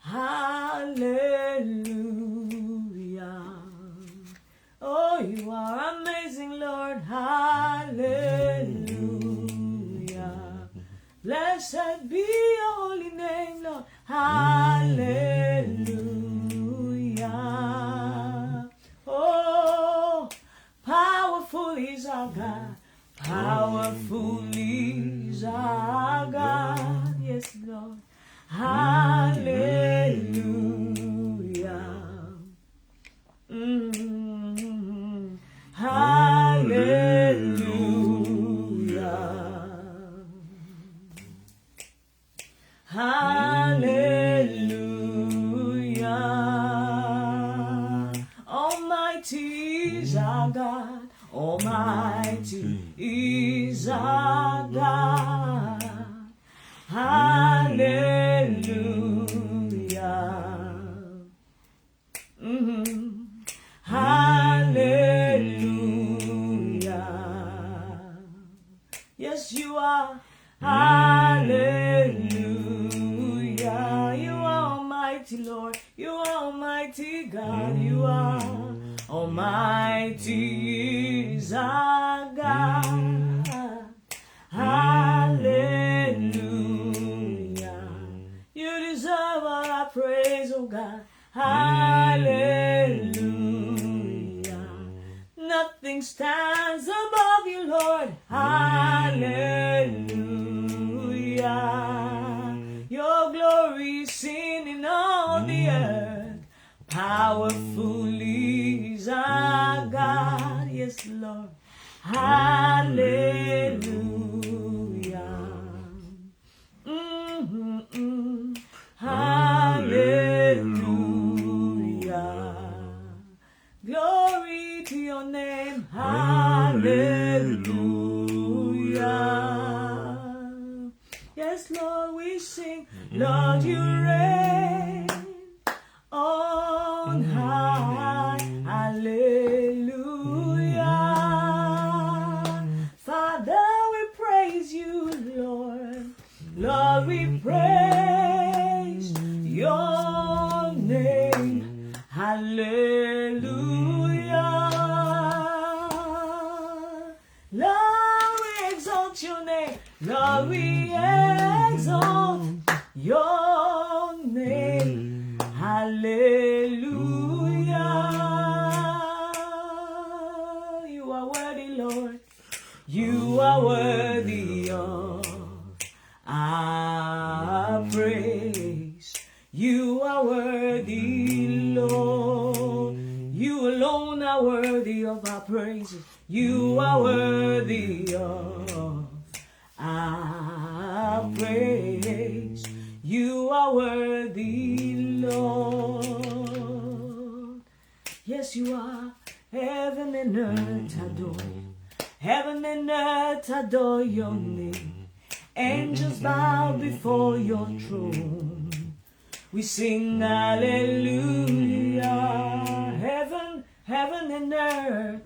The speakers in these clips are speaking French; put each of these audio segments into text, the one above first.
Hallelujah. Oh, you are amazing, Lord. Hallelujah. Blessed be your holy name, Lord. Hallelujah. Oh, powerful is our God. Powerful is our God. Yes, Lord. Hallelujah. Hallelujah. Hallelujah. Almighty is our God. Almighty is our God. Hallelujah. Hallelujah. Yes, you are. Hallelujah. You are Almighty Lord. You are Almighty God. You are Almighty is our God. Hallelujah. You deserve all our praise, oh God. Hallelujah. Nothing stands above you, Lord. Hallelujah. Your glory is seen in all the earth. Powerful is our God. Yes, Lord. Hallelujah. Hallelujah. Glory to your name. Hallelujah. Yes, Lord, we sing. Lord, you reign on high. Hallelujah. Father, we praise you, Lord. Lord, we praise your name. Hallelujah. Lord, we exalt your name. Lord, we exalt your name. Hallelujah. You are worthy, Lord. You are worthy of our praise. You are worthy, Lord. You alone are worthy of our praises. You are worthy of our praise. You are worthy, Lord. Yes, you are. Heaven and earth adore you. Heaven and earth adore your name. Angels bow before your throne. We sing hallelujah. Heaven and earth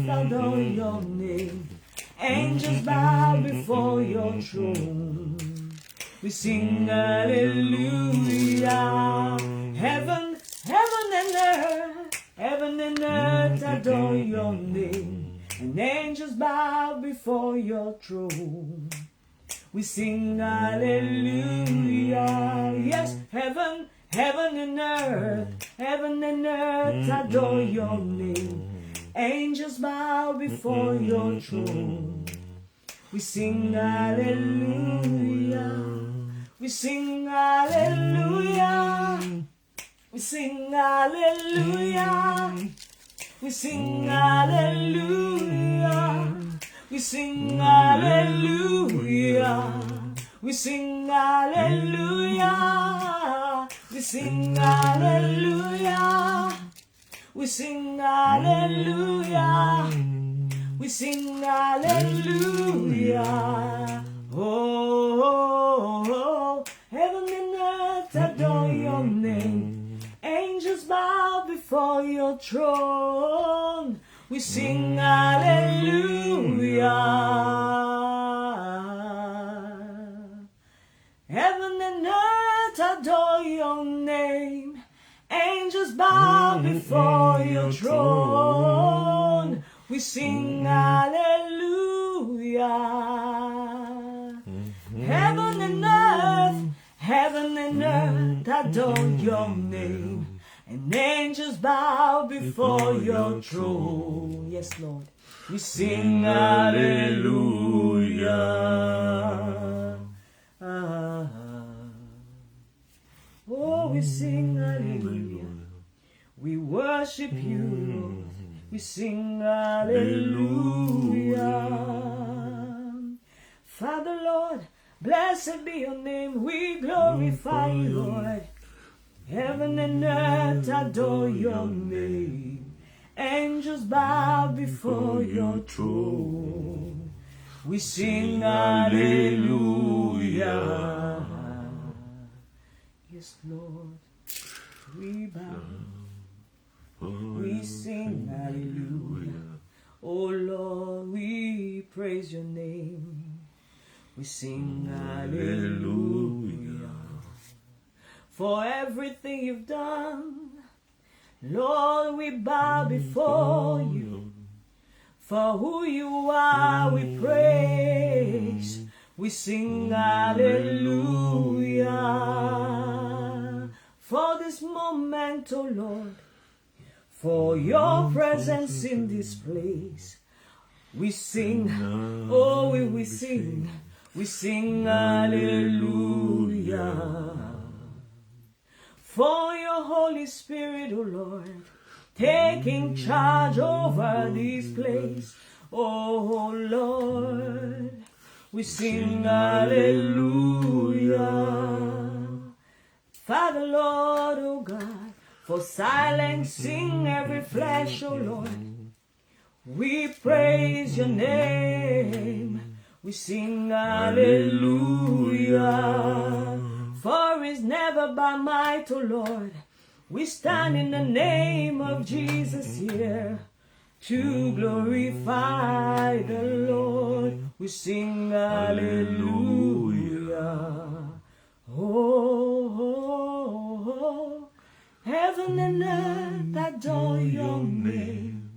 adore your name. Angels bow before your throne. We sing hallelujah. Heaven and earth adore your name. And angels bow before your throne. We sing hallelujah. Yes, heaven and earth adore your name. Angels bow before your throne. We sing hallelujah. We sing hallelujah. We sing hallelujah. We sing hallelujah. We sing hallelujah. We sing hallelujah. We sing hallelujah. We sing hallelujah. We sing hallelujah. Oh, oh, oh. Heaven and earth adore your name. Angels bow before your throne. We sing hallelujah. Heaven and earth earth adore your name. Angels bow before your throne. We sing hallelujah. Heaven and earth adore your name. And angels bow before your throne. Yes, Lord. We sing hallelujah. Oh, we sing hallelujah. We worship you, Lord. We sing hallelujah. Father, Lord, blessed be your name. We glorify you, Lord. Heaven and earth adore your name. Angels bow before your throne. We sing hallelujah. Yes, Lord, we bow. We sing hallelujah. Oh Lord, we praise your name. We sing hallelujah. For everything you've done, Lord, we bow before you. For who you are, we praise. We sing hallelujah. For this moment, oh Lord, for your presence in this place, we sing, oh, we sing hallelujah. For your Holy Spirit, oh Lord, taking charge over this place, oh Lord, we sing hallelujah. Father, Lord, oh God, for silencing every flesh, oh Lord, we praise your name. We sing hallelujah. For it's never by might, oh Lord. We stand in the name of Jesus here to glorify the Lord. We sing hallelujah. Oh, oh, oh. Heaven and earth adore your name.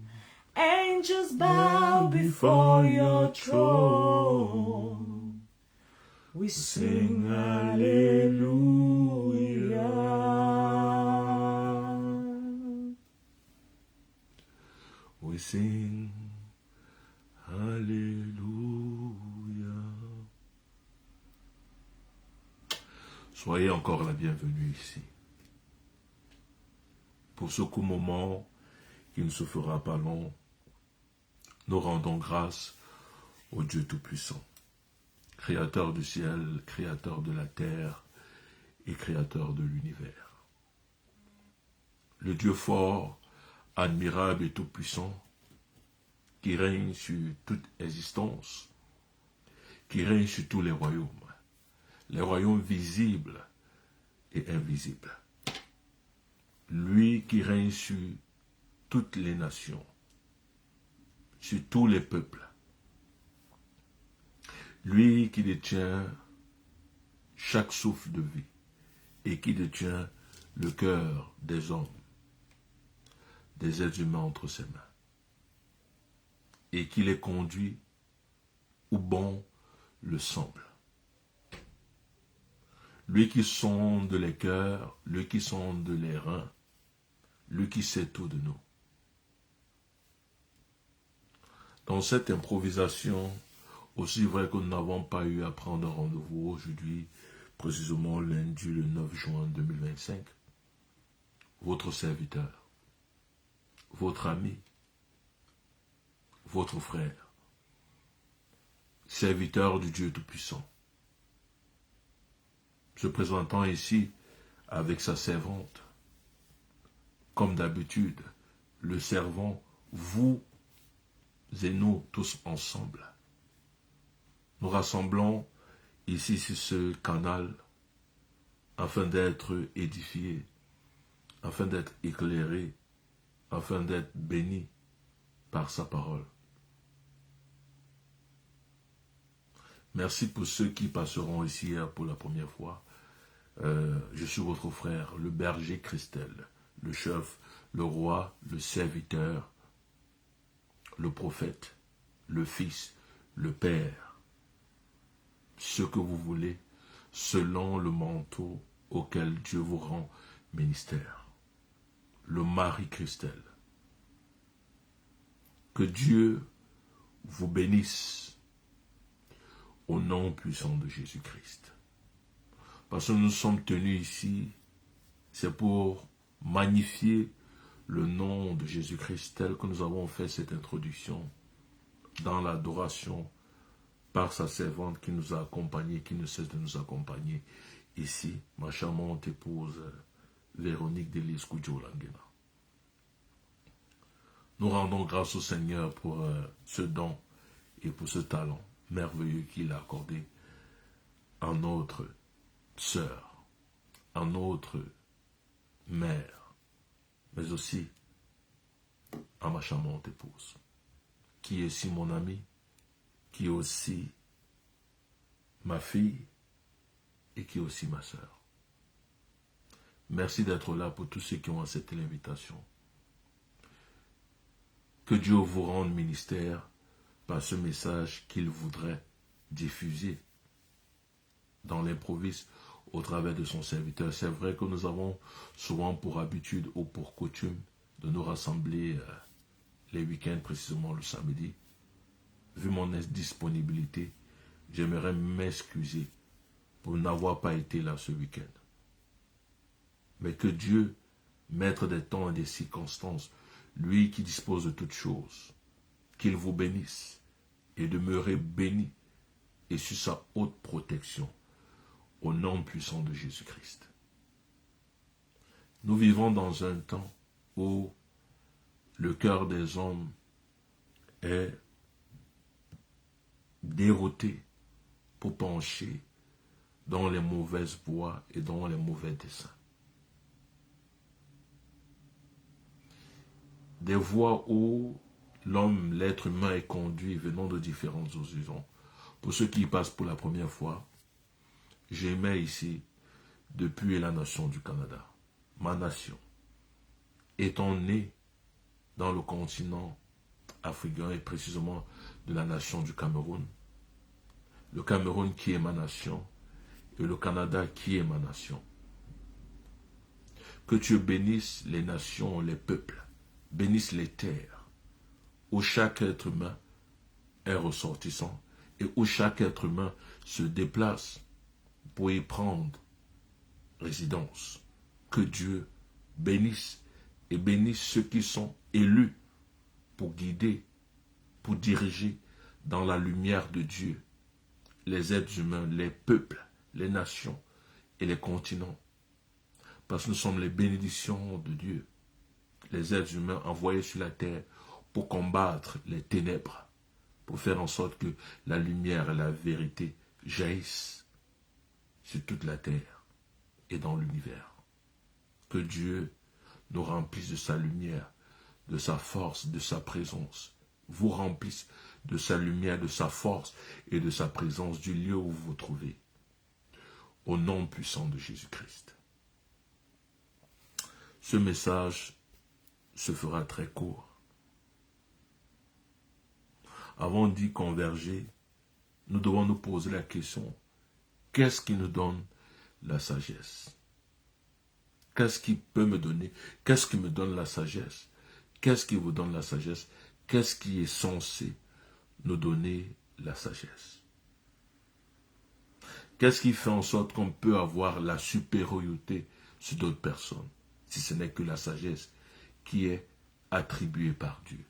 Angels bow before your throne. We sing hallelujah. We sing hallelujah. Soyez encore la bienvenue ici. Pour ce court moment qui ne se fera pas long, nous rendons grâce au Dieu Tout-Puissant, Créateur du ciel, Créateur de la terre et Créateur de l'univers. Le Dieu fort, admirable et tout-puissant, qui règne sur toute existence, qui règne sur tous les royaumes visibles et invisibles. Lui qui règne sur toutes les nations, sur tous les peuples. Lui qui détient chaque souffle de vie et qui détient le cœur des hommes, des êtres humains entre ses mains, et qui les conduit où bon le semble. Lui qui sonde les cœurs, lui qui sonde les reins, lui qui sait tout de nous. Dans cette improvisation, aussi vrai que nous n'avons pas eu à prendre rendez-vous aujourd'hui, précisément lundi le 9 juin 2025, votre serviteur, votre ami, votre frère, serviteur du Dieu Tout-Puissant, se présentant ici avec sa servante, comme d'habitude, le servant, vous et nous tous ensemble. Nous rassemblons ici sur ce canal afin d'être édifiés, afin d'être éclairés, afin d'être bénis par sa parole. Merci pour ceux qui passeront ici pour la première fois. Je suis votre frère, le berger Christel, le chef, le roi, le serviteur, le prophète, le fils, le père. Ce que vous voulez, selon le manteau auquel Dieu vous rend ministère. Le mari Christel. Que Dieu vous bénisse au nom puissant de Jésus-Christ. Parce que nous sommes tenus ici, c'est pour magnifier le nom de Jésus-Christ tel que nous avons fait cette introduction dans l'adoration par sa servante qui nous a accompagnés, qui ne cesse de nous accompagner ici, ma charmante épouse Véronique Delis Koudjou-Langena. Nous rendons grâce au Seigneur pour ce don et pour ce talent merveilleux qu'il a accordé à notre sœur, à notre mère, mais aussi à ma charmante épouse, qui est aussi mon amie, qui est aussi ma fille et qui est aussi ma sœur. Merci d'être là pour tous ceux qui ont accepté l'invitation. Que Dieu vous rende ministère par ce message qu'il voudrait diffuser dans l'improviste au travers de son serviteur. C'est vrai que nous avons souvent pour habitude ou pour coutume de nous rassembler les week-ends, précisément le samedi. Vu mon disponibilité, j'aimerais m'excuser pour n'avoir pas été là ce week-end. Mais que Dieu, maître des temps et des circonstances, lui qui dispose de toutes choses, qu'il vous bénisse et demeurez béni et sous sa haute protection, au nom puissant de Jésus-Christ. Nous vivons dans un temps où le cœur des hommes est dérouté pour pencher dans les mauvaises voies et dans les mauvais desseins. Des voies où l'homme, l'être humain est conduit venant de différentes horizons. Pour ceux qui y passent pour la première fois, j'émets ici depuis la nation du Canada, ma nation. Étant né dans le continent africain et précisément de la nation du Cameroun, le Cameroun qui est ma nation et le Canada qui est ma nation. Que Dieu bénisse les nations, les peuples, bénisse les terres, où chaque être humain est ressortissant et où chaque être humain se déplace pour y prendre résidence. Que Dieu bénisse et bénisse ceux qui sont élus pour guider, pour diriger dans la lumière de Dieu les êtres humains, les peuples, les nations et les continents. Parce que nous sommes les bénédictions de Dieu, les êtres humains envoyés sur la terre pour combattre les ténèbres, pour faire en sorte que la lumière et la vérité jaillissent sur toute la terre et dans l'univers. Que Dieu nous remplisse de sa lumière, de sa force, de sa présence, vous remplisse de sa lumière, de sa force et de sa présence du lieu où vous vous trouvez. Au nom puissant de Jésus-Christ. Ce message se fera très court. Avant d'y converger, nous devons nous poser la question, qu'est-ce qui nous donne la sagesse? Qu'est-ce qui peut me donner? Qu'est-ce qui me donne la sagesse? Qu'est-ce qui vous donne la sagesse? Qu'est-ce qui est censé nous donner la sagesse? Qu'est-ce qui fait en sorte qu'on peut avoir la supériorité sur d'autres personnes, si ce n'est que la sagesse qui est attribuée par Dieu?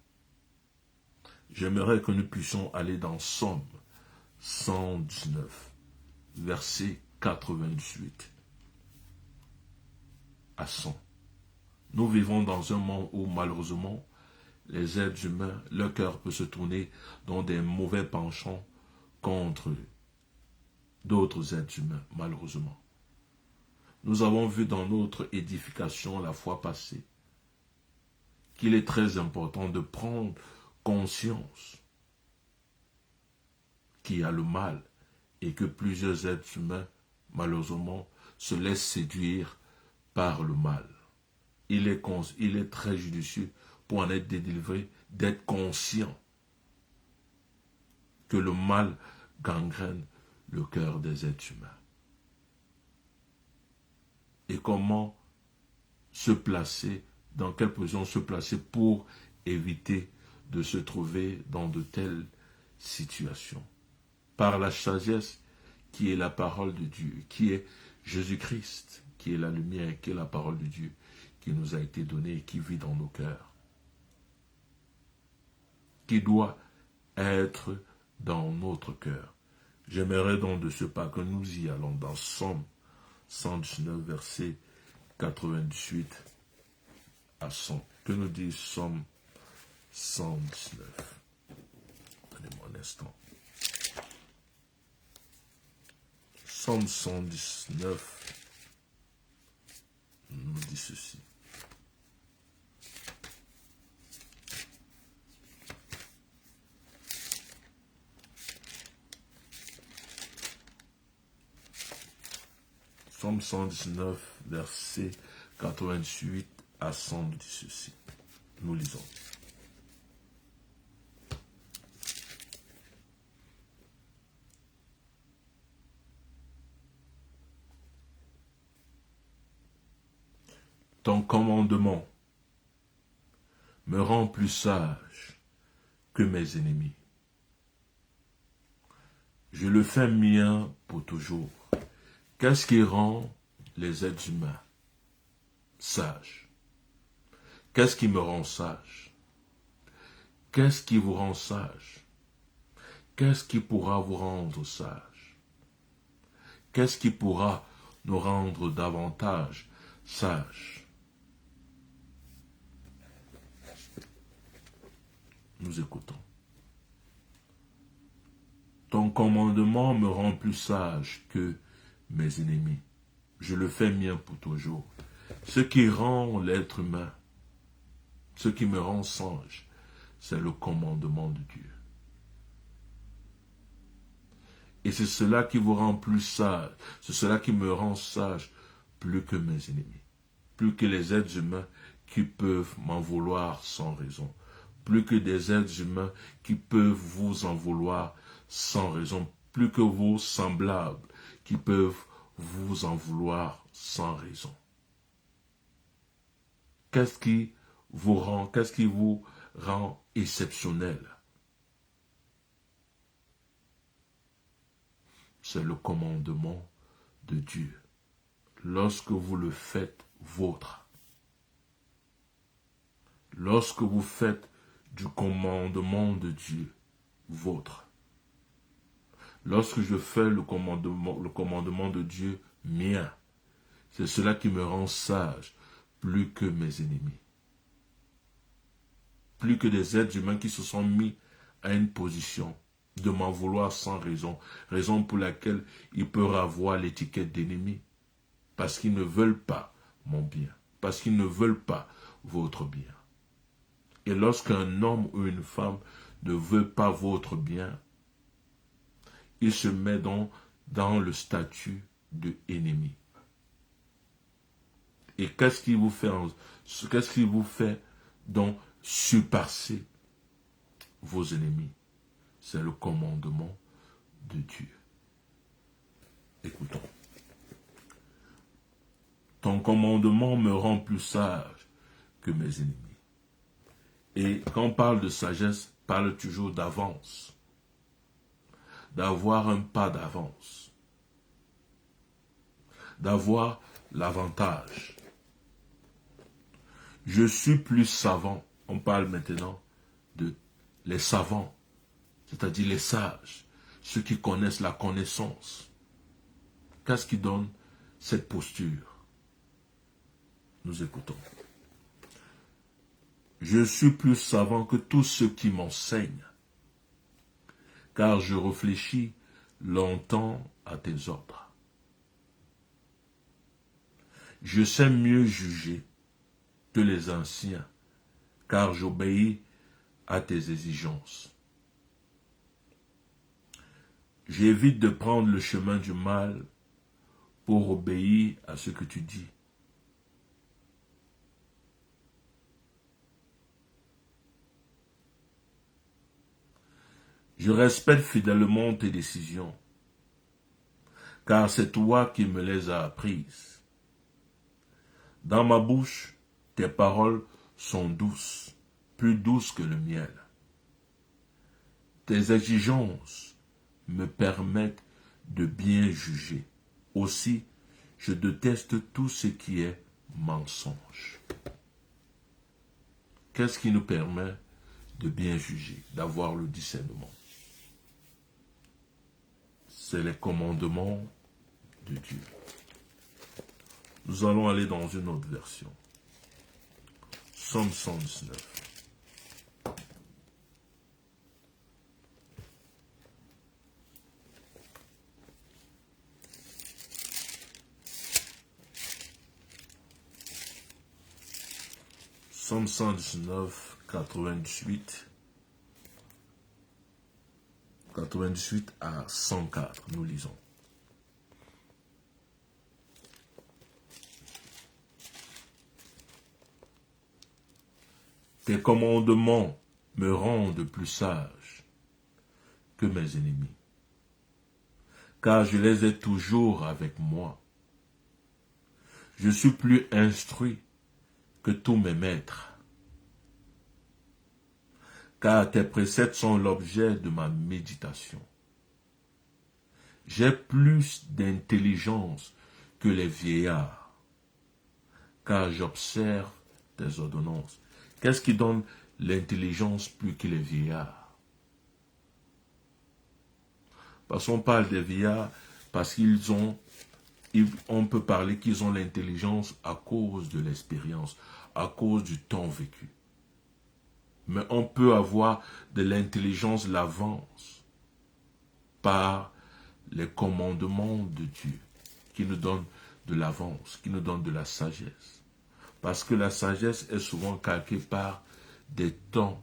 J'aimerais que nous puissions aller dans Somme 119, verset 98 à 100. Nous vivons dans un monde où, malheureusement, les êtres humains, leur cœur peut se tourner dans des mauvais penchants contre d'autres êtres humains, malheureusement. Nous avons vu dans notre édification la fois passée qu'il est très important de prendre conscience qu'il y a le mal et que plusieurs êtres humains, malheureusement, se laisse séduire par le mal. Il est très judicieux pour en être délivré, d'être conscient que le mal gangrène le cœur des êtres humains. Et comment se placer, dans quelle position se placer pour éviter de se trouver dans de telles situations. Par la sagesse qui est la parole de Dieu, qui est Jésus-Christ, qui est la lumière, qui est la parole de Dieu, qui nous a été donnée et qui vit dans nos cœurs, qui doit être dans notre cœur. J'aimerais donc de ce pas que nous y allons dans Somme 119, verset 98 à 100. Que nous dit Somme 119? Donnez-moi un instant. Somme 119 nous dit ceci. Somme 119, verset 88 à 100 nous dit ceci. Nous lisons. Ton commandement me rend plus sage que mes ennemis. Je le fais mien pour toujours. Qu'est-ce qui rend les êtres humains sages? Qu'est-ce qui me rend sage? Qu'est-ce qui vous rend sage? Qu'est-ce qui pourra vous rendre sage? Qu'est-ce qui pourra nous rendre davantage sages? Nous écoutons. Ton commandement me rend plus sage que mes ennemis. Je le fais mien pour toujours. Ce qui rend l'être humain, ce qui me rend sage, c'est le commandement de Dieu. Et c'est cela qui vous rend plus sage, c'est cela qui me rend sage plus que mes ennemis, plus que les êtres humains qui peuvent m'en vouloir sans raison, plus que des êtres humains qui peuvent vous en vouloir sans raison, plus que vos semblables qui peuvent vous en vouloir sans raison. Qu'est-ce qui vous rend exceptionnel? C'est le commandement de Dieu. Lorsque vous le faites vôtre, lorsque vous faites du commandement de Dieu vôtre, lorsque je fais le commandement de Dieu mien, c'est cela qui me rend sage plus que mes ennemis. Plus que des êtres humains qui se sont mis à une position de m'en vouloir sans raison, raison pour laquelle ils peuvent avoir l'étiquette d'ennemi, parce qu'ils ne veulent pas mon bien, parce qu'ils ne veulent pas votre bien. Et lorsqu'un homme ou une femme ne veut pas votre bien, il se met donc dans le statut de ennemi. Et qu'est-ce qui vous fait donc surpasser vos ennemis? C'est le commandement de Dieu. Écoutons. Ton commandement me rend plus sage que mes ennemis. Et quand on parle de sagesse, on parle toujours d'avance. D'avoir un pas d'avance. D'avoir l'avantage. Je suis plus savant. On parle maintenant de les savants, c'est-à-dire les sages, ceux qui connaissent la connaissance. Qu'est-ce qui donne cette posture? Nous écoutons. Je suis plus savant que tous ceux qui m'enseignent, car je réfléchis longtemps à tes ordres. Je sais mieux juger que les anciens, car j'obéis à tes exigences. J'évite de prendre le chemin du mal pour obéir à ce que tu dis. Je respecte fidèlement tes décisions, car c'est toi qui me les as apprises. Dans ma bouche, tes paroles sont douces, plus douces que le miel. Tes exigences me permettent de bien juger. Aussi, je déteste tout ce qui est mensonge. Qu'est-ce qui nous permet de bien juger, d'avoir le discernement? C'est les commandements de Dieu. Nous allons aller dans une autre version. Psaume 119. Psaume 119, 98 à 104, nous lisons. Tes commandements me rendent plus sage que mes ennemis, car je les ai toujours avec moi. Je suis plus instruit que tous mes maîtres, car tes préceptes sont l'objet de ma méditation. J'ai plus d'intelligence que les vieillards, car j'observe tes ordonnances. Qu'est-ce qui donne l'intelligence plus que les vieillards? Parce qu'on parle des vieillards, parce on peut parler qu'ils ont l'intelligence à cause de l'expérience, à cause du temps vécu. Mais on peut avoir de l'intelligence, l'avance, par les commandements de Dieu, qui nous donnent de l'avance, qui nous donnent de la sagesse. Parce que la sagesse est souvent calquée par des temps,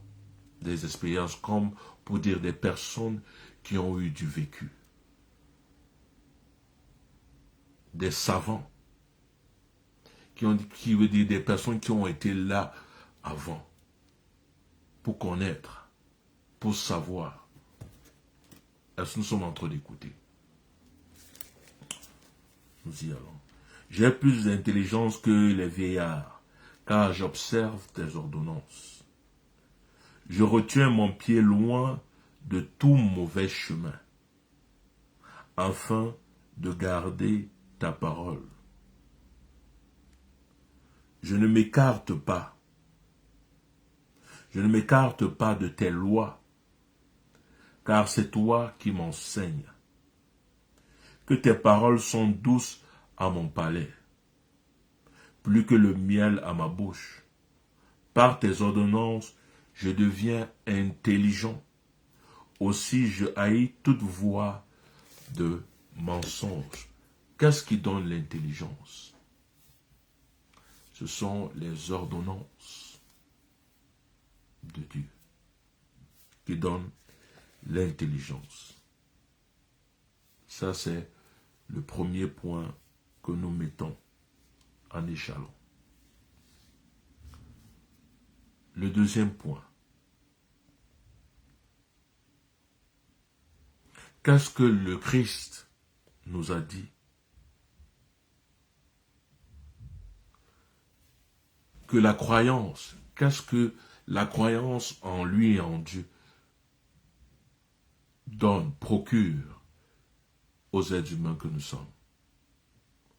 des expériences, comme pour dire des personnes qui ont eu du vécu. Des savants, qui veut dire des personnes qui ont été là avant, pour connaître, pour savoir. Est-ce que nous sommes en train d'écouter? Nous y allons. J'ai plus d'intelligence que les vieillards, car j'observe tes ordonnances. Je retiens mon pied loin de tout mauvais chemin, afin de garder ta parole. Je ne m'écarte pas de tes lois, car c'est toi qui m'enseignes. Que tes paroles sont douces à mon palais, plus que le miel à ma bouche. Par tes ordonnances, je deviens intelligent. Aussi, je haïs toute voie de mensonge. Qu'est-ce qui donne l'intelligence? Ce sont les ordonnances de Dieu qui donnent l'intelligence. Ça, c'est le premier point que nous mettons en échelon. Le deuxième point. Qu'est-ce que le Christ nous a dit? Que la croyance, qu'est-ce que la croyance en lui et en Dieu donne, procure aux êtres humains que nous sommes,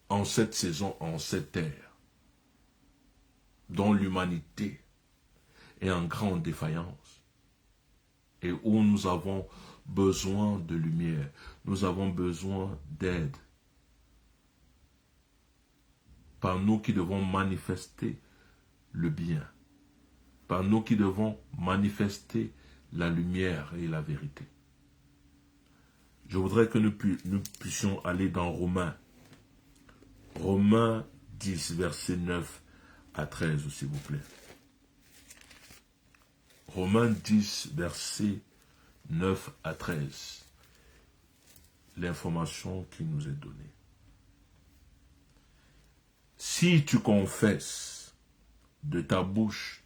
en cette saison, en cette ère, dont l'humanité est en grande défaillance, et où nous avons besoin de lumière, nous avons besoin d'aide, par nous qui devons manifester le bien, par nous qui devons manifester la lumière et la vérité. Je voudrais que nous puissions aller dans Romains 10, versets 9 à 13, s'il vous plaît. Romains 10, versets 9 à 13. L'information qui nous est donnée. si tu confesses de ta bouche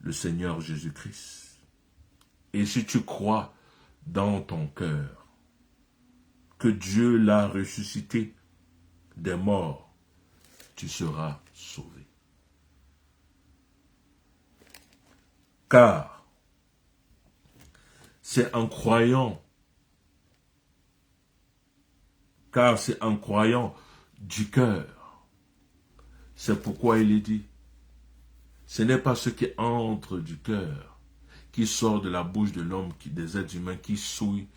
le Seigneur Jésus-Christ, et si tu crois dans ton cœur que Dieu l'a ressuscité des morts, tu seras sauvé. Car c'est en croyant du cœur. C'est pourquoi il est dit, ce n'est pas ce qui entre du cœur, qui sort de la bouche de l'homme, des êtres humains, qui souille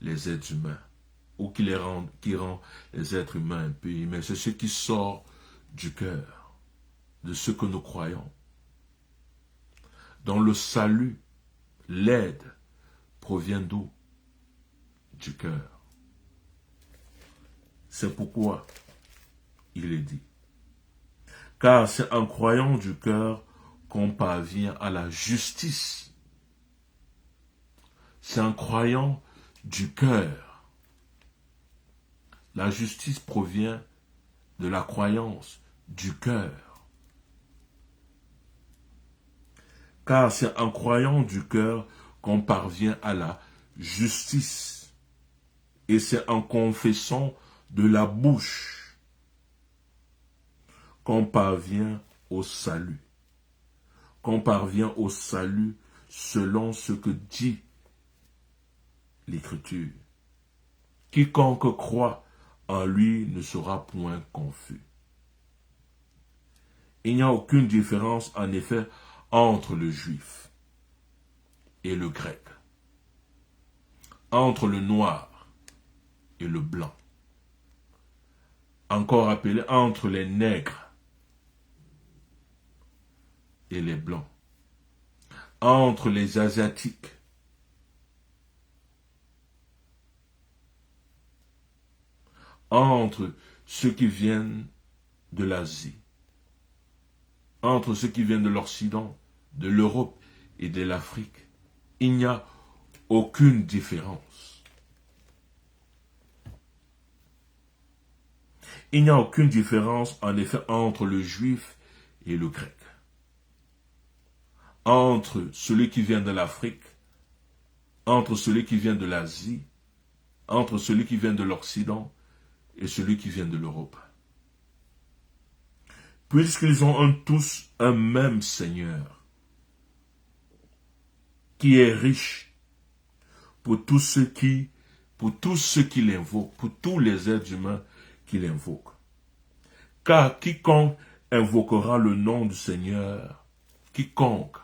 les êtres humains, ou qui rend les êtres humains impurs, mais c'est ce qui sort du cœur, de ce que nous croyons. Dans le salut, l'aide provient d'où? Du cœur. C'est pourquoi il est dit. Car c'est en croyant du cœur qu'on parvient à la justice. C'est en croyant du cœur. La justice provient de la croyance du cœur. Car c'est en croyant du cœur qu'on parvient à la justice. Et c'est en confessant de la bouche qu'on parvient au salut. Qu'on parvient au salut selon ce que dit l'Écriture. Quiconque croit en lui ne sera point confus. Il n'y a aucune différence en effet entre le juif et le grec, entre le noir et le blanc, encore appelé entre les nègres et les blancs, entre les asiatiques entre ceux qui viennent de l'Asie, entre ceux qui viennent de l'Occident, de l'Europe et de l'Afrique. Il n'y a aucune différence. Il n'y a aucune différence, en effet, entre le juif et le grec. Entre celui qui vient de l'Afrique, entre celui qui vient de l'Asie, entre celui qui vient de l'Occident et celui qui vient de l'Europe. Puisqu'ils ont tous un même Seigneur, qui est riche pour tous ceux qui l'invoquent, pour tous les êtres humains qui l'invoquent. Car quiconque invoquera le nom du Seigneur, quiconque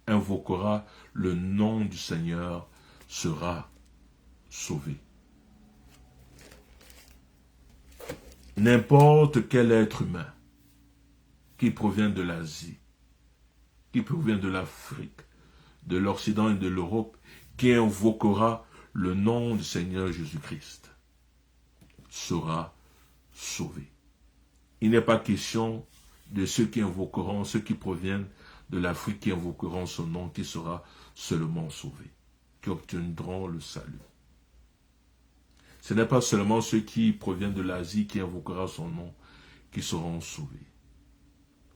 invoquera le nom du Seigneur sera sauvé. N'importe quel être humain qui provient de l'Asie, qui provient de l'Afrique, de l'Occident et de l'Europe, qui invoquera le nom du Seigneur Jésus-Christ, sera sauvé. Il n'est pas question de ceux qui invoqueront, ceux qui proviennent de l'Afrique, qui invoqueront son nom, qui sera seulement sauvé, qui obtiendront le salut. Ce n'est pas seulement ceux qui proviennent de l'Asie qui invoquera son nom qui seront sauvés.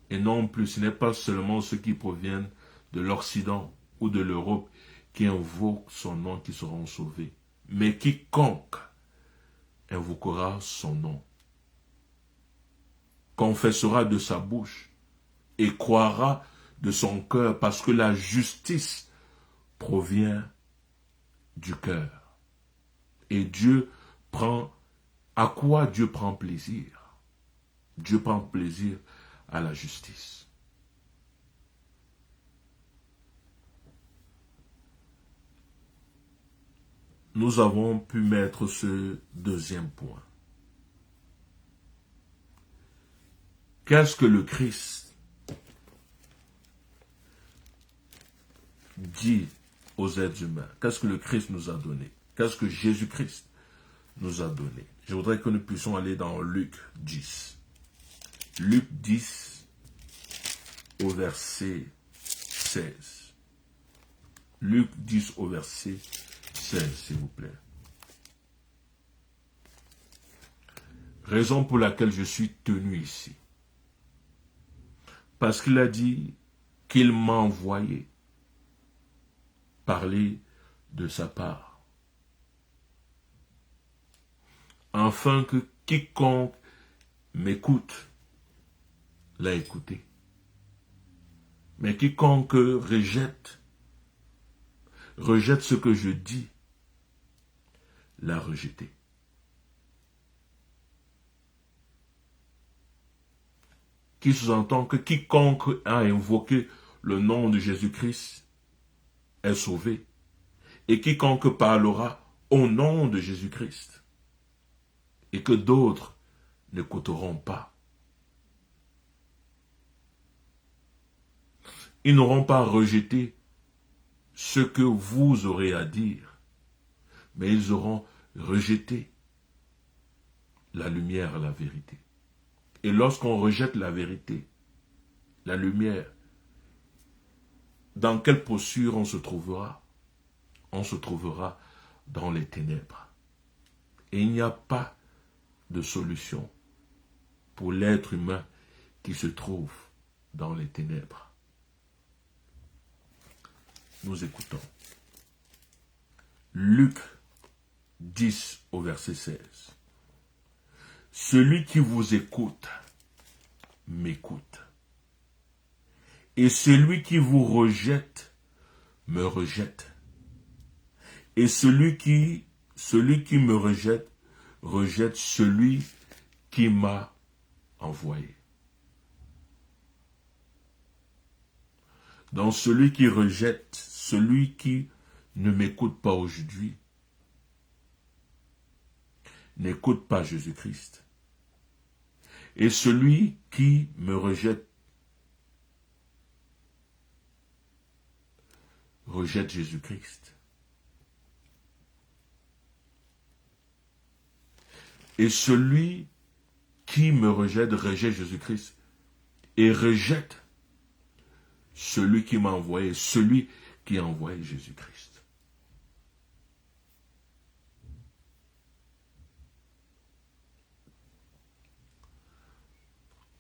Et non plus, ce n'est pas seulement ceux qui proviennent de l'Occident ou de l'Europe qui invoquent son nom qui seront sauvés. Mais quiconque invoquera son nom, confessera de sa bouche et croira de son cœur, parce que la justice provient du cœur. Et à quoi Dieu prend plaisir? Dieu prend plaisir à la justice. Nous avons pu mettre ce deuxième point. Qu'est-ce que le Christ dit aux êtres humains? Qu'est-ce que le Christ nous a donné? Qu'est-ce que Jésus-Christ nous a donné? Je voudrais que nous puissions aller dans Luc 10. Luc 10 au verset 16. Luc 10 au verset 16, s'il vous plaît. Raison pour laquelle je suis tenu ici. Parce qu'il a dit qu'il m'a envoyé parler de sa part. Afin que quiconque m'écoute l'a écouté. Mais quiconque rejette ce que je dis, l'a rejeté. Qui sous-entend que quiconque a invoqué le nom de Jésus-Christ est sauvé. Et quiconque parlera au nom de Jésus-Christ et que d'autres n'écouteront pas. Ils n'auront pas rejeté ce que vous aurez à dire, mais ils auront rejeté la lumière, la vérité. Et lorsqu'on rejette la vérité, la lumière, dans quelle posture on se trouvera? On se trouvera dans les ténèbres. Et il n'y a pas de solution pour l'être humain qui se trouve dans les ténèbres. Nous écoutons. Luc 10 au verset 16. Celui qui vous écoute, m'écoute. Et celui qui vous rejette, me rejette. Et celui qui me rejette, rejette celui qui m'a envoyé. Dans celui qui rejette, celui qui ne m'écoute pas aujourd'hui, n'écoute pas Jésus-Christ. Et celui qui me rejette, rejette Jésus-Christ. Et celui qui me rejette, rejette Jésus-Christ. Et rejette celui qui m'a envoyé, celui qui a envoyé Jésus-Christ.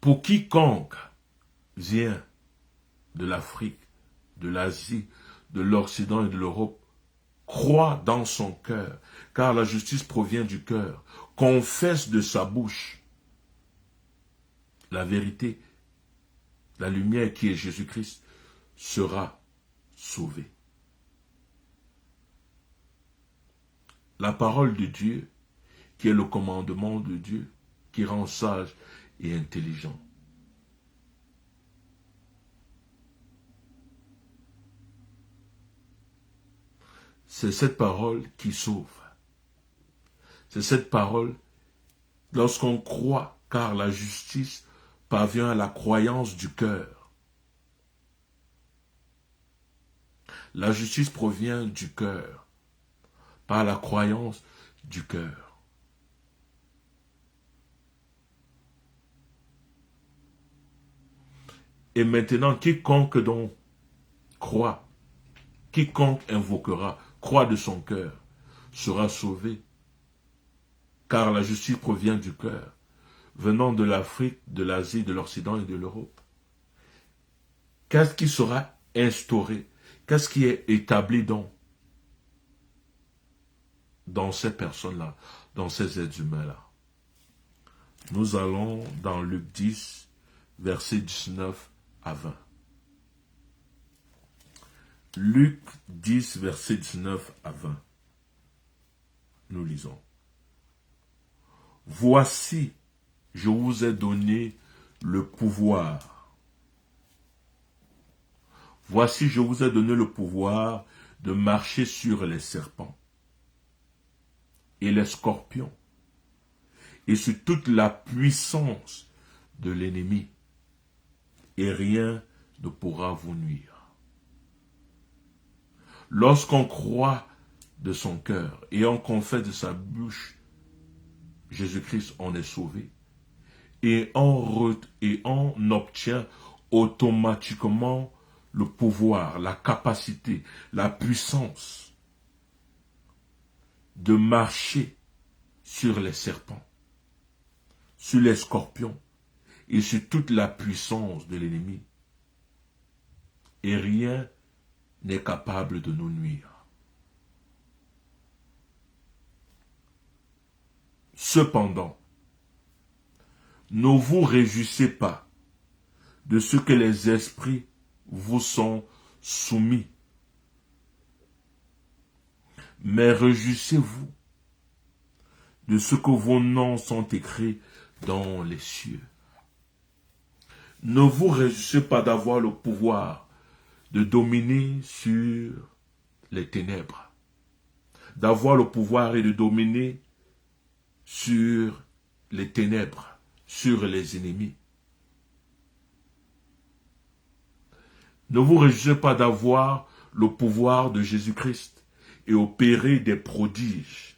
Pour quiconque vient de l'Afrique, de l'Asie, de l'Occident et de l'Europe, croit dans son cœur, car la justice provient du cœur, confesse de sa bouche la vérité, la lumière qui est Jésus-Christ, sera sauvé. La parole de Dieu, qui est le commandement de Dieu, qui rend sage et intelligent. C'est cette parole qui sauve. C'est cette parole, lorsqu'on croit, car la justice parvient à la croyance du cœur. La justice provient du cœur, par la croyance du cœur. Et maintenant, quiconque donc croit, quiconque invoquera, croit de son cœur, sera sauvé. Car la justice provient du cœur, venant de l'Afrique, de l'Asie, de l'Occident et de l'Europe. Qu'est-ce qui sera instauré? Qu'est-ce qui est établi donc dans ces personnes-là, dans ces êtres humains-là? Nous allons dans Luc 10, versets 19 à 20. Luc 10, versets 19 à 20. Nous lisons. Voici, je vous ai donné le pouvoir. Voici, je vous ai donné le pouvoir de marcher sur les serpents et les scorpions et sur toute la puissance de l'ennemi, et rien ne pourra vous nuire. Lorsqu'on croit de son cœur et on confesse de sa bouche Jésus-Christ, on est sauvé. Et on obtient automatiquement le pouvoir, la capacité, la puissance de marcher sur les serpents, sur les scorpions et sur toute la puissance de l'ennemi. et rien n'est capable de nous nuire. Cependant, ne vous réjouissez pas de ce que les esprits vous sont soumis, mais réjouissez-vous de ce que vos noms sont écrits dans les cieux. Ne vous réjouissez pas d'avoir le pouvoir de dominer sur les ténèbres, d'avoir le pouvoir et de dominer sur les ténèbres, sur les ennemis. Ne vous réjouissez pas d'avoir le pouvoir de Jésus-Christ et opérer des prodiges.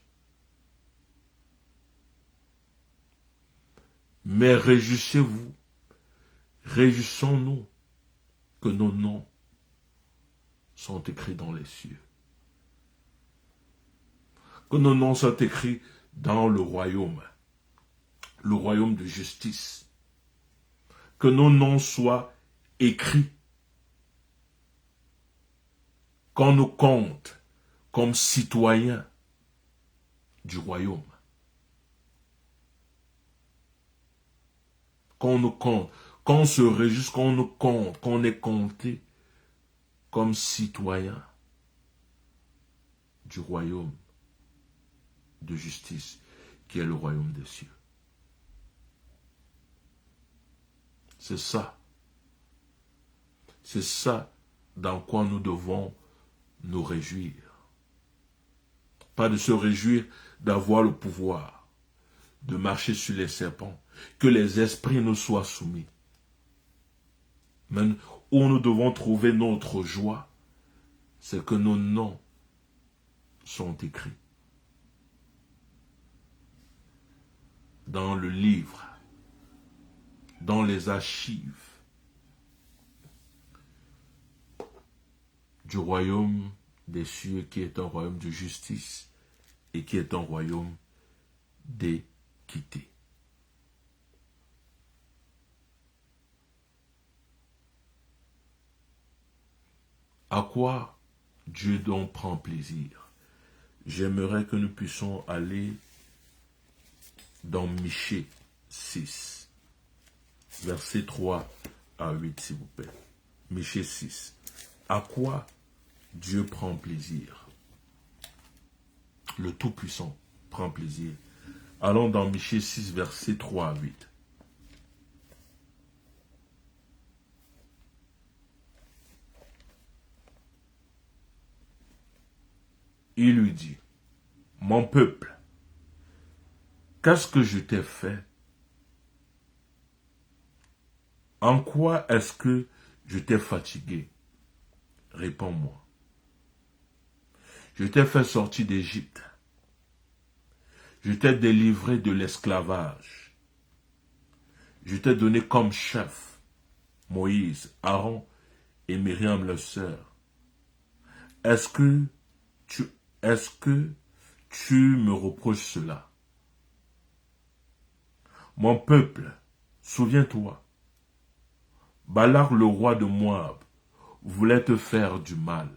Mais réjouissez-vous, réjouissons-nous que nos noms sont écrits dans les cieux. Que nos noms soient écrits dans le royaume de justice. Que nos noms soient écrits, qu'on nous compte comme citoyens du royaume. Qu'on nous compte, qu'on se réjouisse, qu'on nous compte, qu'on est compté comme citoyens du royaume de justice qui est le royaume des cieux. C'est ça. C'est ça dans quoi nous devons nous réjouir. Pas de se réjouir d'avoir le pouvoir, de marcher sur les serpents, que les esprits nous soient soumis. Mais où nous devons trouver notre joie, c'est que nos noms sont écrits dans le livre, dans les archives du royaume des cieux qui est un royaume de justice et qui est un royaume d'équité. À quoi Dieu donc prend plaisir? J'aimerais que nous puissions aller dans Michée 6, versets 3 à 8, s'il vous plaît. Michée 6. À quoi Dieu prend plaisir? Le Tout-Puissant prend plaisir. Allons dans Michée 6, versets 3 à 8. Il lui dit, « Mon peuple, qu'est-ce que je t'ai fait? En quoi est-ce que je t'ai fatigué? Réponds-moi. Je t'ai fait sortir d'Égypte. Je t'ai délivré de l'esclavage. Je t'ai donné comme chef Moïse, Aaron et Myriam leur sœur. Est-ce que tu me reproches cela? Mon peuple, souviens-toi, Balak le roi de Moab voulait te faire du mal.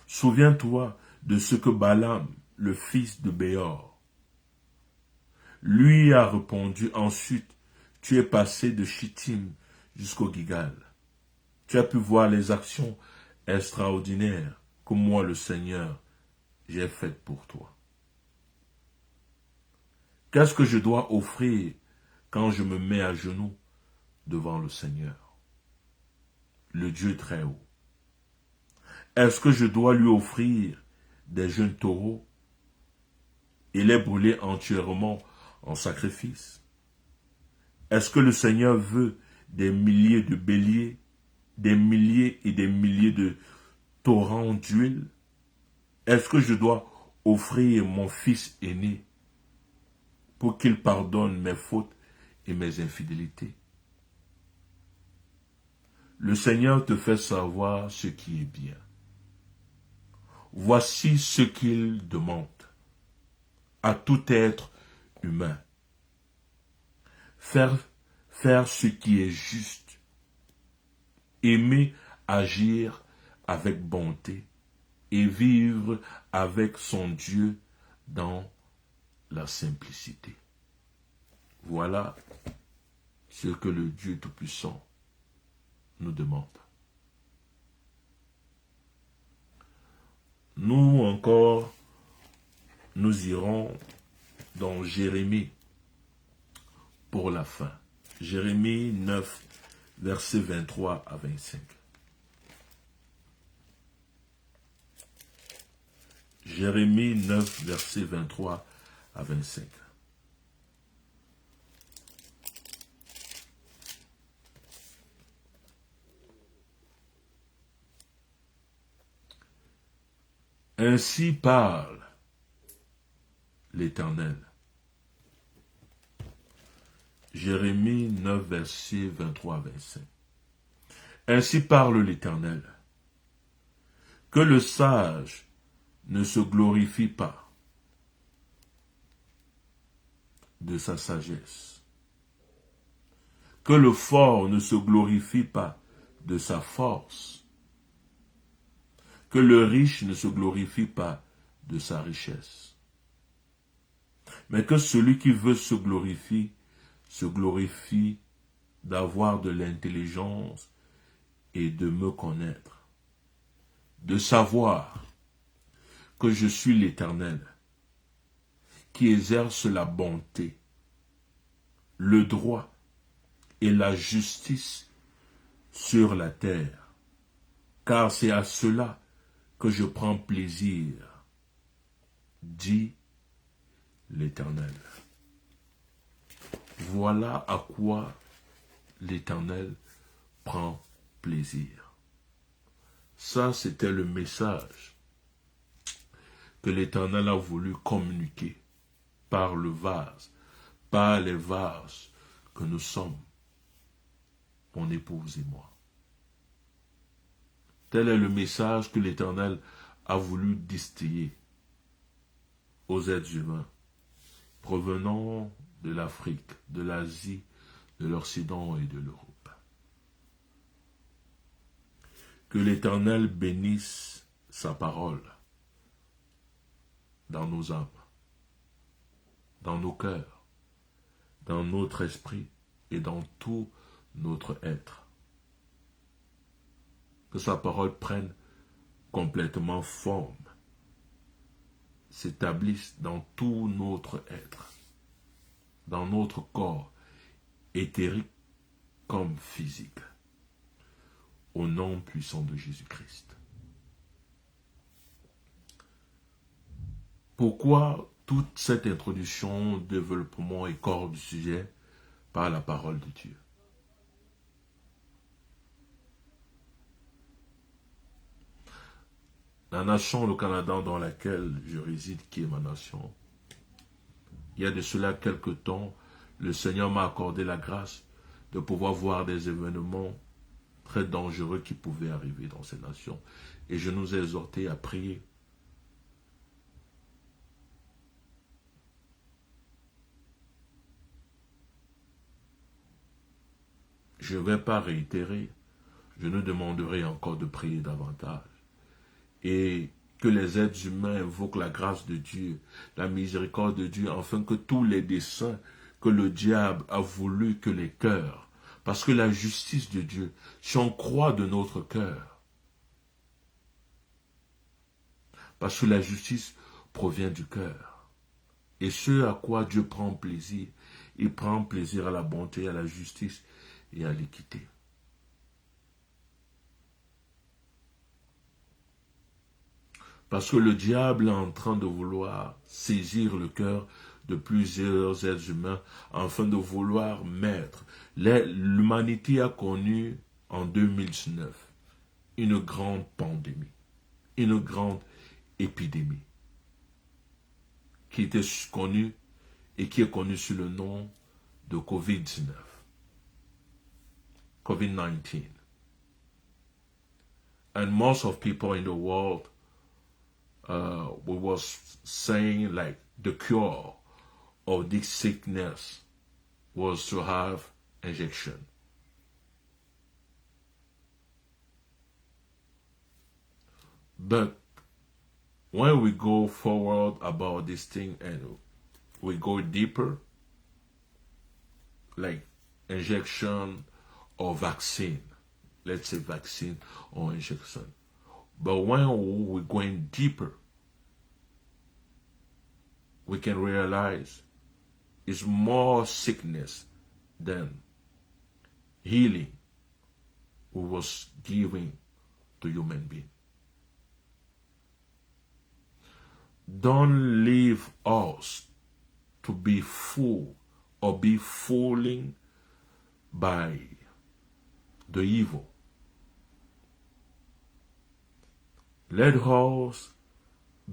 Souviens-toi de ce que Balaam, le fils de Béor, lui a répondu. Ensuite, tu es passé de Chittim jusqu'au Gilgal. Tu as pu voir les actions extraordinaires que moi, le Seigneur, j'ai faites pour toi. Qu'est-ce que je dois offrir quand je me mets à genoux devant le Seigneur, le Dieu très haut? Est-ce que je dois lui offrir des jeunes taureaux et les brûler entièrement en sacrifice? Est-ce que le Seigneur veut des milliers de béliers, des milliers et des milliers de torrents d'huile? Est-ce que je dois offrir mon fils aîné pour qu'il pardonne mes fautes et mes infidélités? Le Seigneur te fait savoir ce qui est bien. Voici ce qu'il demande à tout être humain. Faire ce qui est juste aimer agir avec bonté et vivre avec son Dieu dans la simplicité. Voilà ce que le Dieu Tout-Puissant nous demande. Nous encore, nous irons dans Jérémie pour la fin. Jérémie 9, versets 23 à 25. Jérémie 9, versets 23 à 25. Ainsi parle l'Éternel. Jérémie 9, versets 23 à 25. Ainsi parle l'Éternel. Que le sage ne se glorifie pas de sa sagesse. Que le fort ne se glorifie pas de sa force. Que le riche ne se glorifie pas de sa richesse. Mais que celui qui veut se glorifie d'avoir de l'intelligence et de me connaître, de savoir que je suis l'Éternel, qui exerce la bonté, le droit et la justice sur la terre, car c'est à cela que je prends plaisir, dit l'Éternel. Voilà à quoi l'Éternel prend plaisir. Ça, c'était le message que l'Éternel a voulu communiquer par le vase, par les vases que nous sommes, mon épouse et moi. Tel est le message que l'Éternel a voulu distiller aux êtres humains provenant de l'Afrique, de l'Asie, de l'Occident et de l'Europe. Que l'Éternel bénisse sa parole dans nos âmes, dans nos cœurs, dans notre esprit et dans tout notre être. Que sa parole prenne complètement forme, s'établisse dans tout notre être, dans notre corps, éthérique comme physique, au nom puissant de Jésus-Christ. Pourquoi toute cette introduction, développement et corps du sujet par la parole de Dieu? La nation, le Canada, dans laquelle je réside, qui est ma nation, il y a de cela quelque temps, le Seigneur m'a accordé la grâce de pouvoir voir des événements très dangereux qui pouvaient arriver dans ces nations. Et je nous ai exhortés à prier. Je ne vais pas réitérer, je nous demanderai encore de prier davantage. Et que les êtres humains invoquent la grâce de Dieu, la miséricorde de Dieu, afin que tous les desseins que le diable a voulu que les cœurs, parce que la justice de Dieu, si on croit de notre cœur, parce que la justice provient du cœur, et ce à quoi Dieu prend plaisir, il prend plaisir à la bonté, à la justice et à l'équité. Parce que le diable est en train de vouloir saisir le cœur de plusieurs êtres humains afin de vouloir mettre. L'humanité a connu en 2019 une grande pandémie, une grande épidémie qui était connue et qui est connue sous le nom de COVID-19. COVID-19. And most of people in the world we was saying like the cure of this sickness was to have injection. But when we go forward about this thing and we go deeper, like injection or vaccine, let's say vaccine or injection. But when we're going deeper, we can realize it's more sickness than healing we was giving to human being. Don't leave us to be fooled or be fooling by the evil. Let us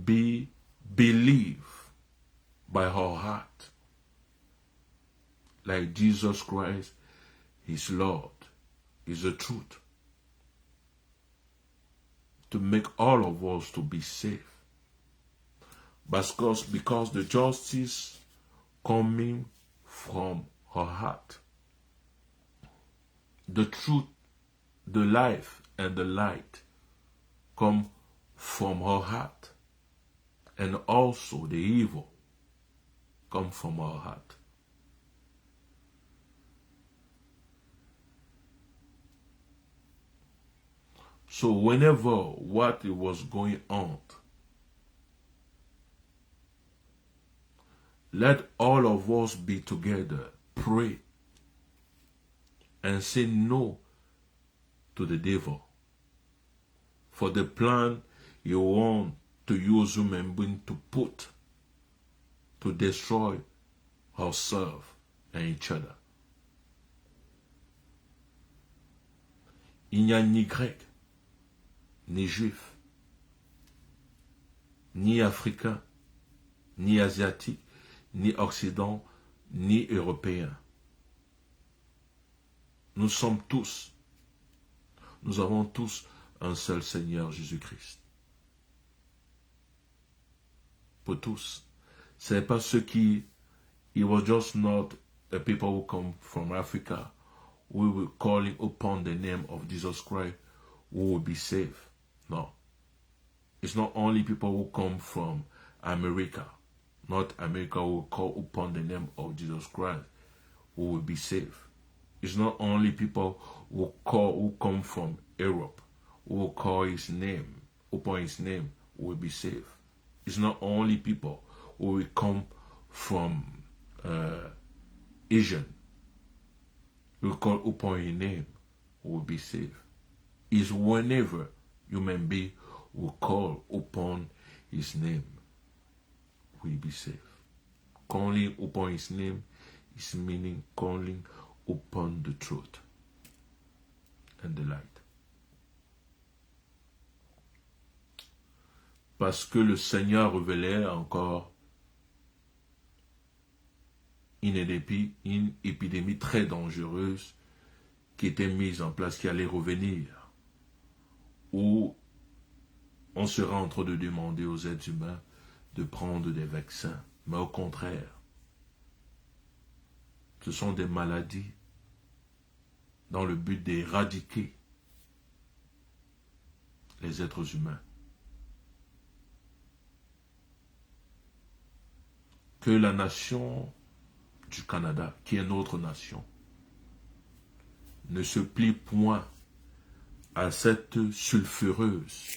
believe by our heart, like Jesus Christ is Lord, is the truth, to make all of us to be safe. Because the justice coming from her heart, the truth, the life, and the light come from her heart, and also the evil come from her heart. So whenever what was going on, let all of us be together, pray, and say no to the devil for the plan you want to use human being to put to destroy ourselves and each other. Il n'y a ni grec, ni juif, ni africain, ni asiatique, ni occident, ni européen. Nous avons tous un seul Seigneur Jésus-Christ. Pour tous. C'est pas ceux qui, it was just not the people who come from Africa, we were calling upon the name of Jesus Christ, who will be saved. No. It's not only people who come from America, not America who will call upon the name of Jesus Christ, who will be saved. It's not only people who come from Europe, who will call his name, upon his name, who will be saved. It's not only people who will come from Asian, who will call upon his name, who will be saved. It's whenever human being will call upon his name, will be saved. Calling upon his name is meaning calling upon the truth and the light. Parce que le Seigneur révélait encore une épidémie très dangereuse qui était mise en place, qui allait revenir, où on sera en train de demander aux êtres humains de prendre des vaccins. Mais au contraire, ce sont des maladies dans le but d'éradiquer les êtres humains. Que la nation du Canada, qui est notre nation, ne se plie point à cette sulfureuse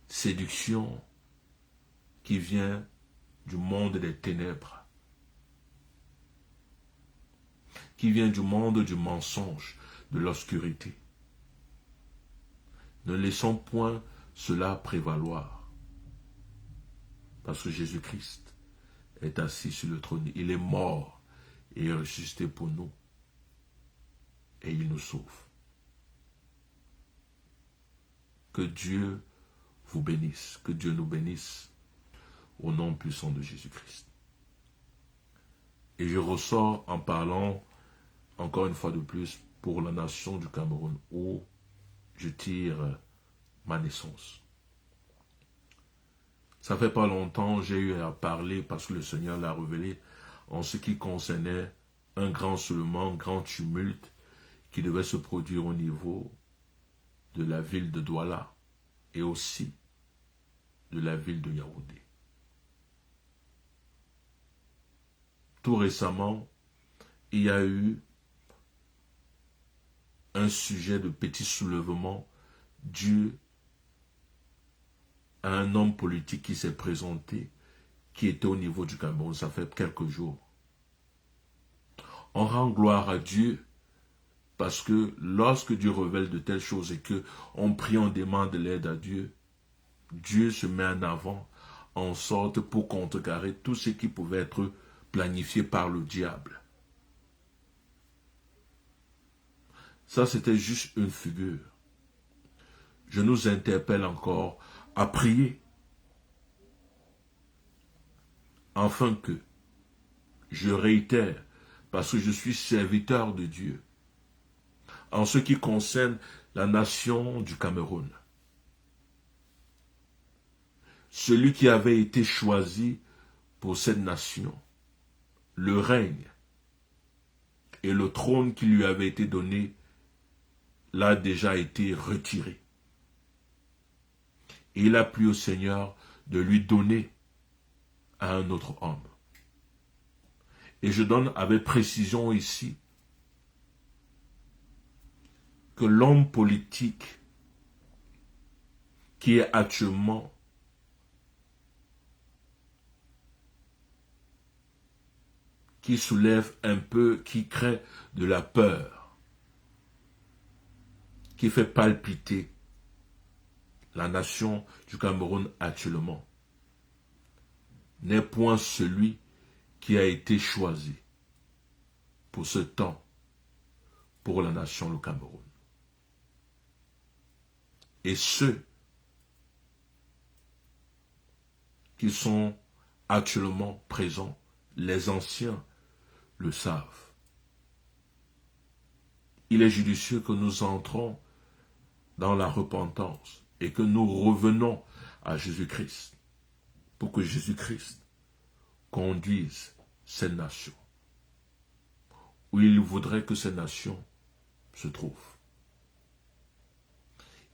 séduction qui vient du monde des ténèbres, qui vient du monde du mensonge, de l'obscurité. Ne laissons point cela prévaloir. Parce que Jésus-Christ est assis sur le trône. Il est mort et est ressuscité pour nous. Et il nous sauve. Que Dieu vous bénisse. Que Dieu nous bénisse. Au nom puissant de Jésus-Christ. Et je ressors en parlant, encore une fois de plus, pour la nation du Cameroun, où je tire ma naissance. Ça fait pas longtemps, j'ai eu à parler, parce que le Seigneur l'a révélé, en ce qui concernait un grand soulèvement, un grand tumulte, qui devait se produire au niveau de la ville de Douala et aussi de la ville de Yaoundé. Tout récemment, il y a eu un sujet de petit soulèvement dû à un homme politique qui s'est présenté, qui était au niveau du Cameroun, ça fait quelques jours. On rend gloire à Dieu parce que lorsque Dieu révèle de telles choses et que on prie, on demande l'aide à Dieu, Dieu se met en avant en sorte pour contrecarrer tout ce qui pouvait être planifié par le diable. Ça, c'était juste une figure. Je nous interpelle encore à prier afin que, je réitère, parce que je suis serviteur de Dieu, en ce qui concerne la nation du Cameroun, celui qui avait été choisi pour cette nation, le règne et le trône qui lui avait été donné l'a déjà été retiré. Et il a plu au Seigneur de lui donner à un autre homme. Et je donne avec précision ici que l'homme politique qui est actuellement qui soulève un peu, qui crée de la peur, qui fait palpiter la nation du Cameroun actuellement, n'est point celui qui a été choisi pour ce temps, pour la nation du Cameroun. Et ceux qui sont actuellement présents, les anciens, le savent. Il est judicieux que nous entrons dans la repentance et que nous revenons à Jésus-Christ pour que Jésus-Christ conduise cette nation où il voudrait que cette nation se trouve.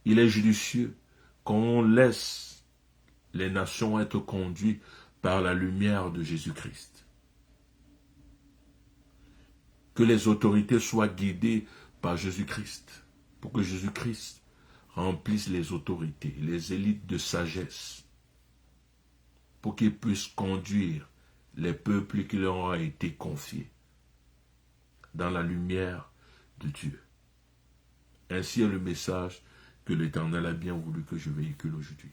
Il est judicieux qu'on laisse les nations être conduites par la lumière de Jésus-Christ. Que les autorités soient guidées par Jésus-Christ, pour que Jésus-Christ remplisse les autorités, les élites de sagesse, pour qu'ils puissent conduire les peuples qui leur ont été confiés dans la lumière de Dieu. Ainsi est le message que l'Éternel a bien voulu que je véhicule aujourd'hui.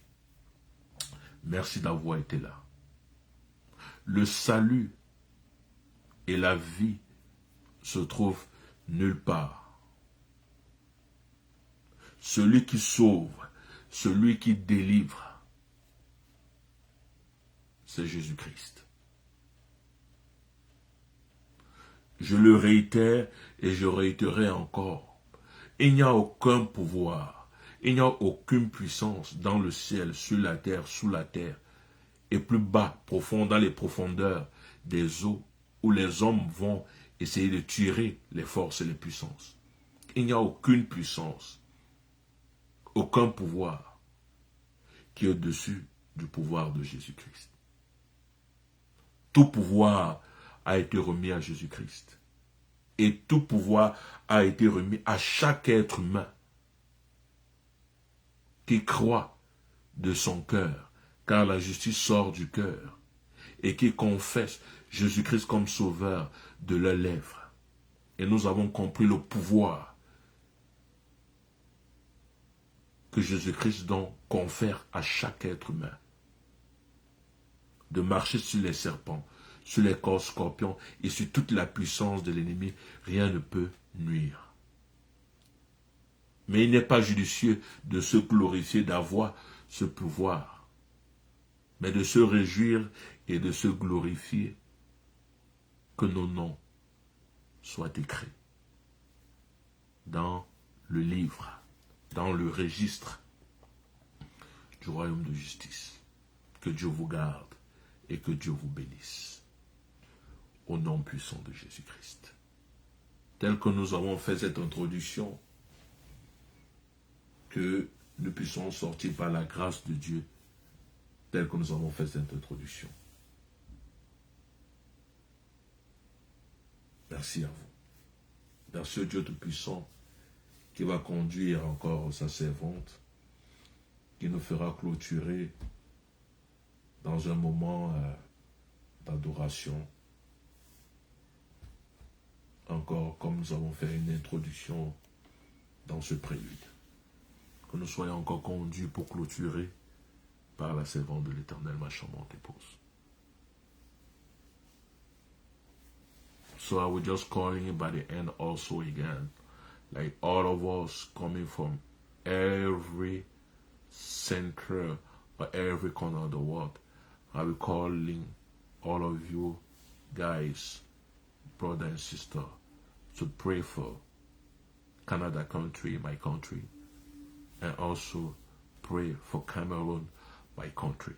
Merci d'avoir été là. Le salut et la vie se trouvent nulle part. Celui qui sauve, celui qui délivre, c'est Jésus-Christ. Je le réitère et je réitérerai encore. Il n'y a aucun pouvoir, il n'y a aucune puissance dans le ciel, sur la terre, sous la terre, et plus bas, profond, dans les profondeurs des eaux, où les hommes vont essayer de tirer les forces et les puissances. Il n'y a aucune puissance, aucun pouvoir qui est au-dessus du pouvoir de Jésus-Christ. Tout pouvoir a été remis à Jésus-Christ. Et tout pouvoir a été remis à chaque être humain qui croit de son cœur, car la justice sort du cœur, et qui confesse Jésus-Christ comme sauveur de leurs lèvres. Et nous avons compris le pouvoir que Jésus-Christ donc confère à chaque être humain de marcher sur les serpents, sur les scorpions et sur toute la puissance de l'ennemi. Rien ne peut nuire. Mais il n'est pas judicieux de se glorifier d'avoir ce pouvoir, mais de se réjouir et de se glorifier que nos noms soient écrits dans le livre, dans le registre du royaume de justice. Que Dieu vous garde et que Dieu vous bénisse. Au nom puissant de Jésus-Christ. tel que nous avons fait cette introduction, que nous puissions sortir par la grâce de Dieu, tel que nous avons fait cette introduction. Merci à vous. Merci au Dieu Tout-Puissant qui va conduire encore sa servante, qui nous fera clôturer dans un moment d'adoration. Encore comme nous avons fait une introduction dans ce prélude. Que nous soyons encore conduits pour clôturer par la servante de l'Éternel, ma charmante épouse. So I will just call him by the end also again. Like all of us coming from every center or every corner of the world. I will calling all of you guys, brother and sister, to pray for Canada country, my country, and also pray for Cameroon, my country.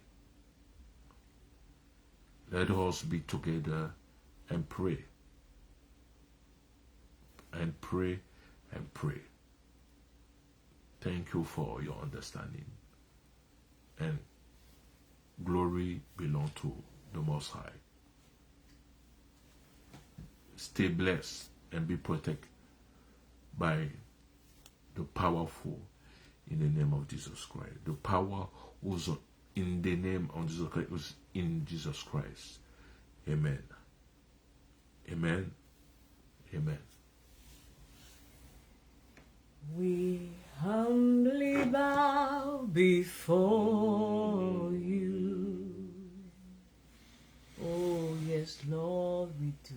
Let us be together and pray. And pray and pray. Thank you for your understanding. And glory belongs to the Most High. Stay blessed and be protected by the powerful in the name of Jesus Christ. The power was in the name of Jesus Christ, was in Jesus Christ. Amen. Amen. Amen. We humbly bow before you. Oh, yes, Lord, we do.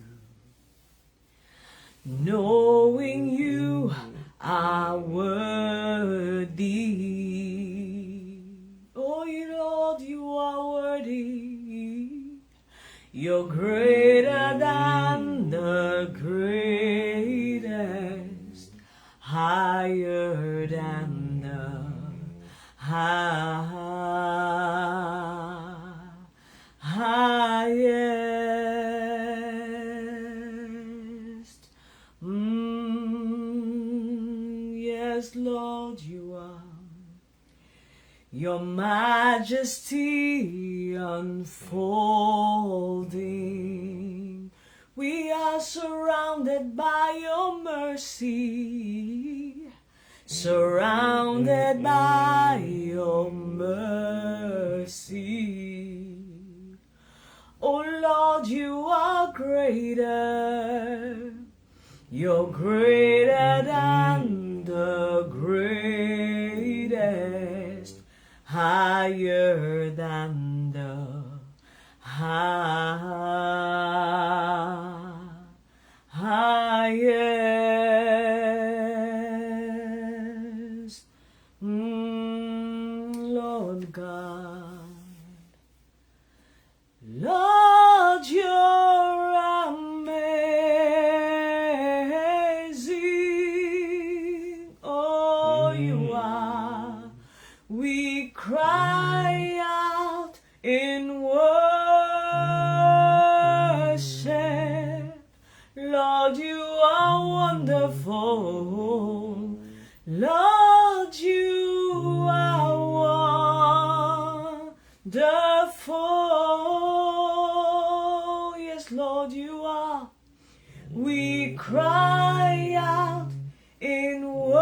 Knowing you are worthy. Oh, Lord, you are worthy. You're greater than the greatest, higher than the highest. Yes, Lord, you are. Your majesty unfolding. We are surrounded by your mercy. Surrounded by your mercy. Oh Lord, you are greater. You're greater than the greatest, higher than the highest. Lord God, Lord, you're amazing. Oh, you are. We cry out in worship. Lord, you are wonderful. Lord, you are wonderful. Yes, Lord, you are. We cry out in worship.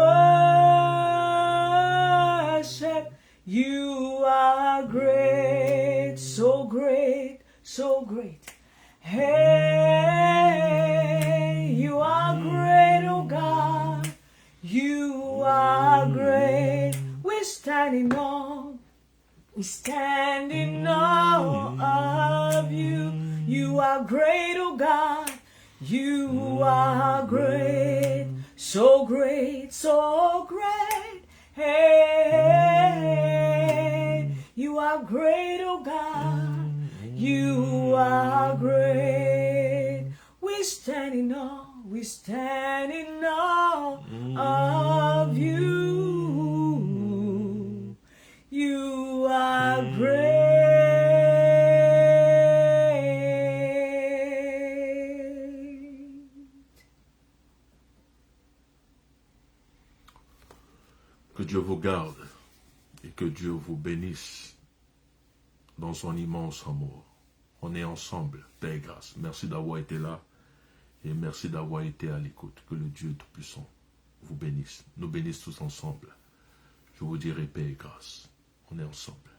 You are great, so great, so great. Hey, you are great, oh God. You are great. We stand in awe. We stand in awe of you. You are great, oh God. You are great, so great, so great. Hey, you are great, oh God. You are great. We stand in awe. We stand in awe of you. You are great. Que Dieu vous garde et que Dieu vous bénisse dans son immense amour. On est ensemble, paix et grâce. Merci d'avoir été là et merci d'avoir été à l'écoute. Que le Dieu Tout-Puissant vous bénisse, nous bénisse tous ensemble. Je vous dirai paix et grâce. On est ensemble.